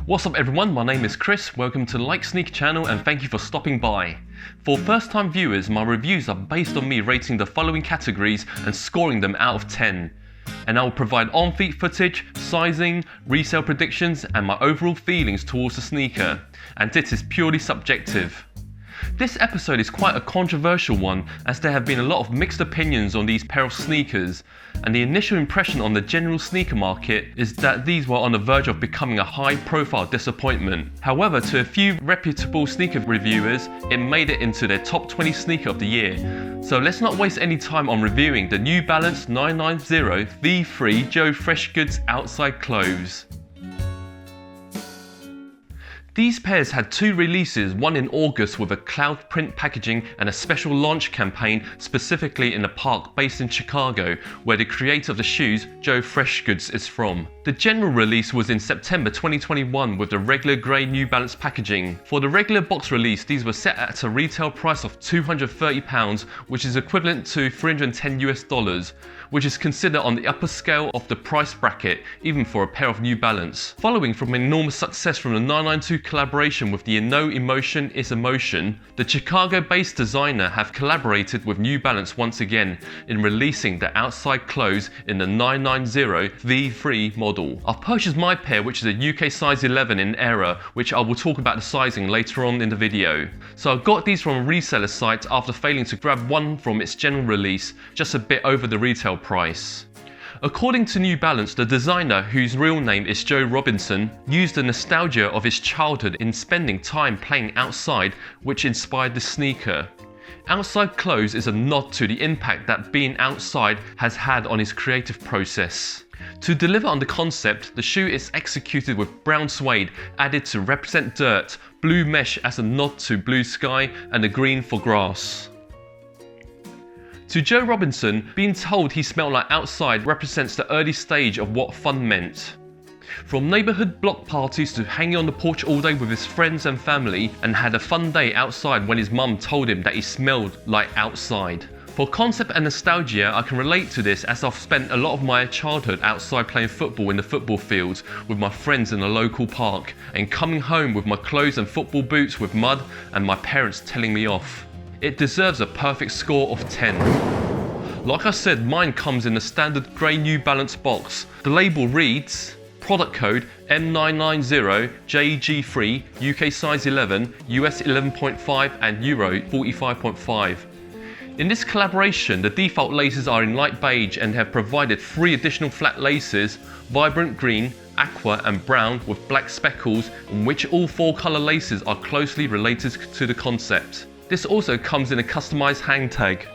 What's up everyone, my name is Chris, welcome to the Like Sneaker channel and thank you for stopping by. For first time viewers, my reviews are based on me rating the following categories and scoring them out of 10. And I will provide on-feet footage, sizing, resale predictions and my overall feelings towards the sneaker. And this is purely subjective. This episode is quite a controversial one as there have been a lot of mixed opinions on these pair of sneakers, and the initial impression on the general sneaker market is that these were on the verge of becoming a high profile disappointment. However, to a few reputable sneaker reviewers, it made it into their top 20 sneaker of the year. So let's not waste any time on reviewing the New Balance 990 V3 Joe Freshgoods Outside Clothes. These pairs had two releases, one in August with a cloud print packaging and a special launch campaign specifically in a park based in Chicago, where the creator of the shoes, Joe Freshgoods, is from. The general release was in September 2021 with the regular grey New Balance packaging. For the regular box release, these were set at a retail price of £230, which is equivalent to $310 US, which is considered on the upper scale of the price bracket, even for a pair of New Balance. Following from enormous success from the 992 collaboration with the No Emotion is Emotion, the Chicago-based designer have collaborated with New Balance once again in releasing the outside clothes in the 990 V3 model. I've purchased my pair, which is a UK size 11 in error, which I will talk about the sizing later on in the video. So I got these from a reseller site after failing to grab one from its general release, just a bit over the retail price. According to New Balance, the designer, whose real name is Joe Robinson, used the nostalgia of his childhood in spending time playing outside, which inspired the sneaker. Outside clothes is a nod to the impact that being outside has had on his creative process. To deliver on the concept, the shoe is executed with brown suede added to represent dirt, blue mesh as a nod to blue sky, and a green for grass. To Joe Robinson, being told he smelled like outside represents the early stage of what fun meant. From neighbourhood block parties to hanging on the porch all day with his friends and family, and had a fun day outside when his mum told him that he smelled like outside. For concept and nostalgia, I can relate to this as I've spent a lot of my childhood outside playing football in the football fields with my friends in a local park, and coming home with my clothes and football boots with mud and my parents telling me off. It deserves a perfect score of 10. Like I said, mine comes in a standard grey New Balance box. The label reads, product code M990JG3, UK size 11, US 11.5 and Euro 45.5. In this collaboration, the default laces are in light beige and have provided 3 additional flat laces, vibrant green, aqua and brown with black speckles, in which all 4 colour laces are closely related to the concept. This also comes in a customized hang tag.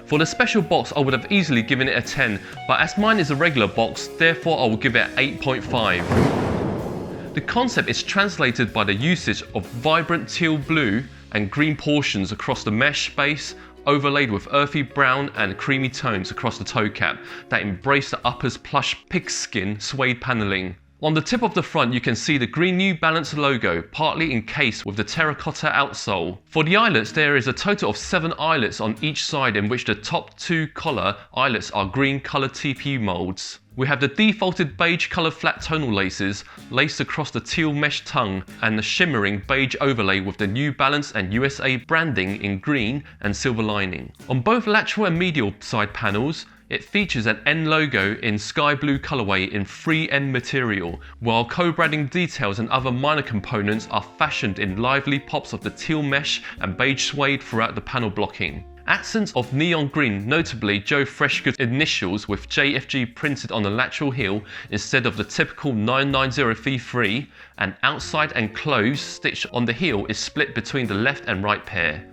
For the special box, I would have easily given it a 10, but as mine is a regular box, therefore I will give it 8.5. The concept is translated by the usage of vibrant teal blue and green portions across the mesh base, overlaid with earthy brown and creamy tones across the toe cap that embrace the upper's plush pigskin suede paneling. On the tip of the front, you can see the green New Balance logo, partly encased with the terracotta outsole. For the eyelets, there is a total of 7 eyelets on each side, in which the top 2 collar eyelets are green colour TPU molds. We have the defaulted beige colour flat tonal laces laced across the teal mesh tongue and the shimmering beige overlay with the New Balance and USA branding in green and silver lining. On both lateral and medial side panels, it features an N logo in sky blue colourway in 3N material, while co-branding details and other minor components are fashioned in lively pops of the teal mesh and beige suede throughout the panel blocking. Accents of neon green, notably Joe Freshgoods initials with JFG printed on the lateral heel instead of the typical 990 V3, and outside and close stitched on the heel is split between the left and right pair.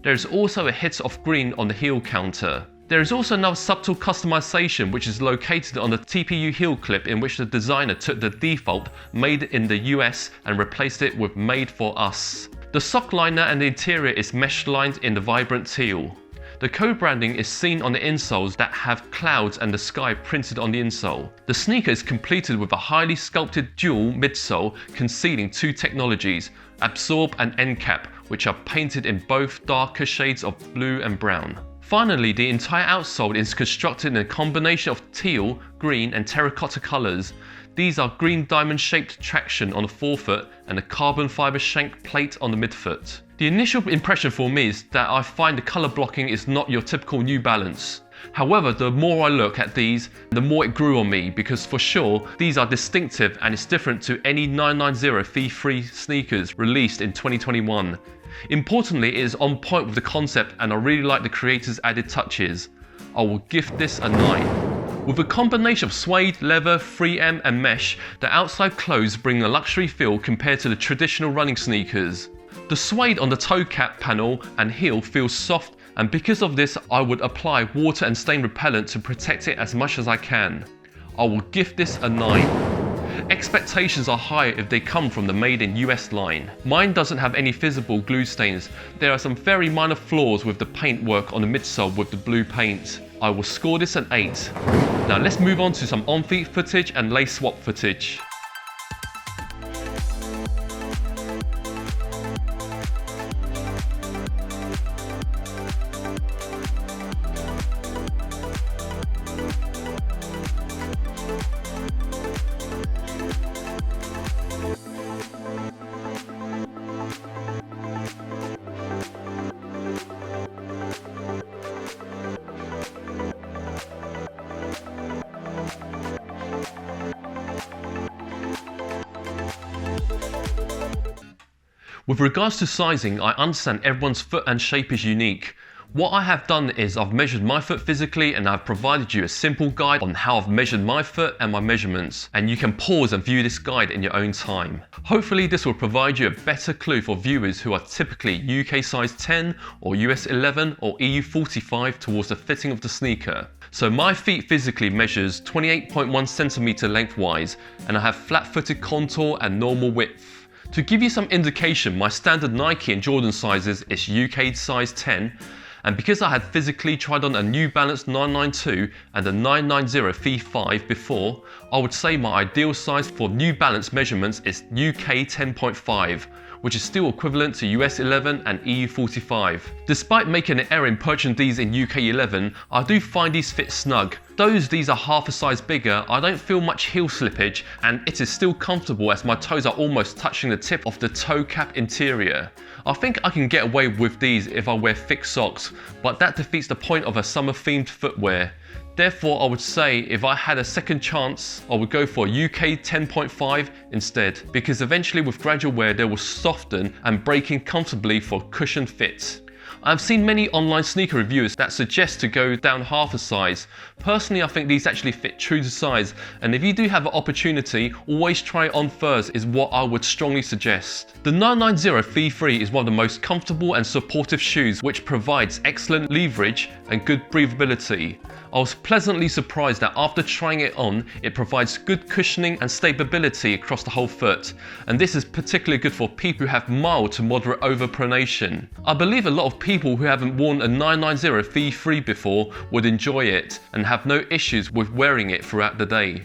There is also a hit of green on the heel counter. There is also another subtle customization which is located on the TPU heel clip, in which the designer took the default made in the US and replaced it with made for us. The sock liner and the interior is mesh lined in the vibrant teal. The co-branding is seen on the insoles that have clouds and the sky printed on the insole. The sneaker is completed with a highly sculpted dual midsole concealing 2 technologies, Absorb and End Cap, which are painted in both darker shades of blue and brown. Finally, the entire outsole is constructed in a combination of teal, green and terracotta colours. These are green diamond shaped traction on the forefoot and a carbon fibre shank plate on the midfoot. The initial impression for me is that I find the colour blocking is not your typical New Balance. However, the more I look at these, the more it grew on me, because for sure these are distinctive and it's different to any 990 fee-free sneakers released in 2021. Importantly, it is on point with the concept and I really like the creators' added touches. I will give this a 9. With a combination of suede, leather, 3M and mesh, the Outside Clothes bring a luxury feel compared to the traditional running sneakers. The suede on the toe cap panel and heel feels soft, and because of this I would apply water and stain repellent to protect it as much as I can. I will give this a 9. Expectations are higher if they come from the made in US line. Mine doesn't have any visible glue stains. There are some very minor flaws with the paintwork on the midsole with the blue paint. I will score this an 8. Now let's move on to some on-feet footage and lace swap footage. With regards to sizing, I understand everyone's foot and shape is unique. What I have done is I've measured my foot physically and I've provided you a simple guide on how I've measured my foot and my measurements, and you can pause and view this guide in your own time. Hopefully this will provide you a better clue for viewers who are typically UK size 10 or US 11 or EU 45 towards the fitting of the sneaker. So my feet physically measures 28.1 centimeter lengthwise and I have flat-footed contour and normal width. To give you some indication, my standard Nike and Jordan sizes is UK size 10, and because I had physically tried on a New Balance 992 and a 990 V5 before, I would say my ideal size for New Balance measurements is UK 10.5, which is still equivalent to US 11 and EU 45. Despite making an error in purchasing these in UK 11, I do find these fit snug. Though these are half a size bigger, I don't feel much heel slippage and it is still comfortable as my toes are almost touching the tip of the toe cap interior. I think I can get away with these if I wear thick socks, but that defeats the point of a summer themed footwear. Therefore, I would say if I had a second chance, I would go for a UK 10.5 instead, because eventually with gradual wear they will soften and break in comfortably for cushioned fits. I've seen many online sneaker reviewers that suggest to go down half a size. Personally, I think these actually fit true to size, and if you do have an opportunity, always try it on first is what I would strongly suggest. The 990 V3 is one of the most comfortable and supportive shoes which provides excellent leverage and good breathability. I was pleasantly surprised that after trying it on, it provides good cushioning and stability across the whole foot, and this is particularly good for people who have mild to moderate overpronation. I believe a lot of people who haven't worn a 990 V3 before would enjoy it and have no issues with wearing it throughout the day.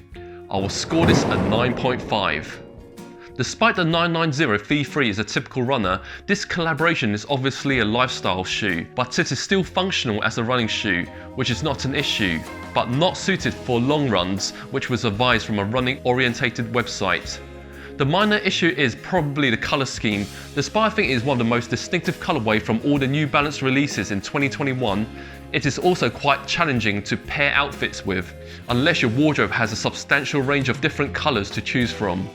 I will score this a 9.5. Despite the 990 V3 is a typical runner, this collaboration is obviously a lifestyle shoe, but it is still functional as a running shoe, which is not an issue, but not suited for long runs, which was advised from a running orientated website. The minor issue is probably the colour scheme. Despite I think it is one of the most distinctive colourway from all the New Balance releases in 2021, it is also quite challenging to pair outfits with, unless your wardrobe has a substantial range of different colours to choose from.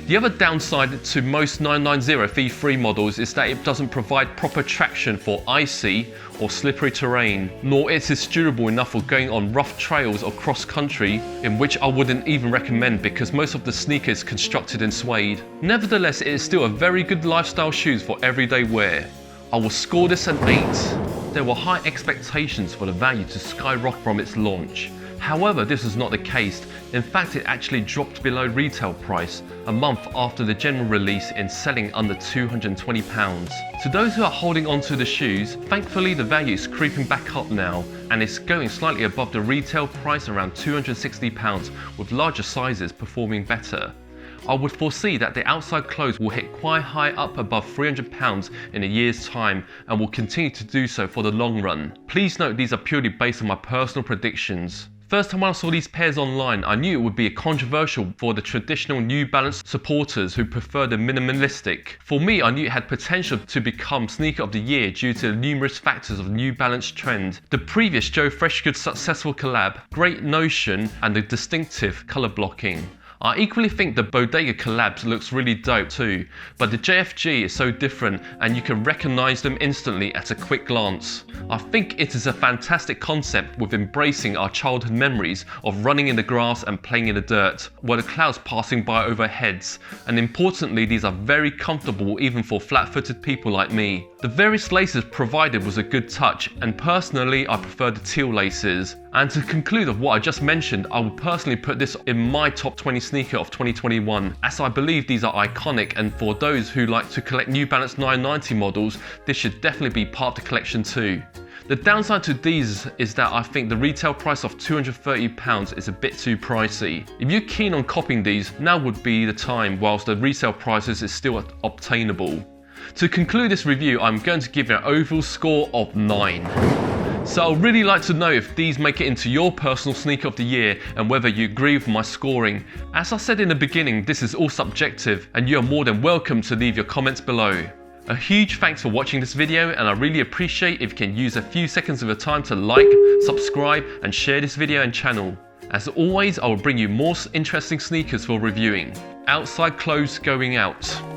The other downside to most 990 V3 models is that it doesn't provide proper traction for icy or slippery terrain, nor is it durable enough for going on rough trails or cross country, in which I wouldn't even recommend because most of the sneaker is constructed in suede. Nevertheless, it is still a very good lifestyle shoes for everyday wear. I will score this an 8. There were high expectations for the value to skyrocket from its launch. However, this is not the case. In fact, it actually dropped below retail price a month after the general release in selling under £220. To those who are holding on to the shoes, thankfully the value is creeping back up now and it's going slightly above the retail price around £260, with larger sizes performing better. I would foresee that the Outside Clothes will hit quite high up above £300 in a year's time and will continue to do so for the long run. Please note these are purely based on my personal predictions. first time when I saw these pairs online, I knew it would be controversial for the traditional New Balance supporters who prefer the minimalistic. For me, I knew it had potential to become sneaker of the year due to the numerous factors of New Balance trend. The previous Joe Freshgoods successful collab, great notion, and the distinctive colour blocking. I equally think the Bodega collabs looks really dope too, but the JFG is so different and you can recognise them instantly at a quick glance. I think it is a fantastic concept with embracing our childhood memories of running in the grass and playing in the dirt, while the clouds passing by over heads, and importantly these are very comfortable even for flat-footed people like me. The various laces provided was a good touch, and personally I prefer the teal laces. And to conclude of what I just mentioned, I would personally put this in my top 20 sneaker of 2021, as I believe these are iconic, and for those who like to collect New Balance 990 models, this should definitely be part of the collection too. The downside to these is that I think the retail price of £230 is a bit too pricey. If you're keen on copying these, now would be the time whilst the resale prices is still obtainable. To conclude this review, I'm going to give it an overall score of 9. So I'd really like to know if these make it into your personal sneaker of the year and whether you agree with my scoring. As I said in the beginning, this is all subjective and you are more than welcome to leave your comments below. A huge thanks for watching this video, and I really appreciate if you can use a few seconds of your time to like, subscribe and share this video and channel. As always, I will bring you more interesting sneakers for reviewing. Outside clothes going out.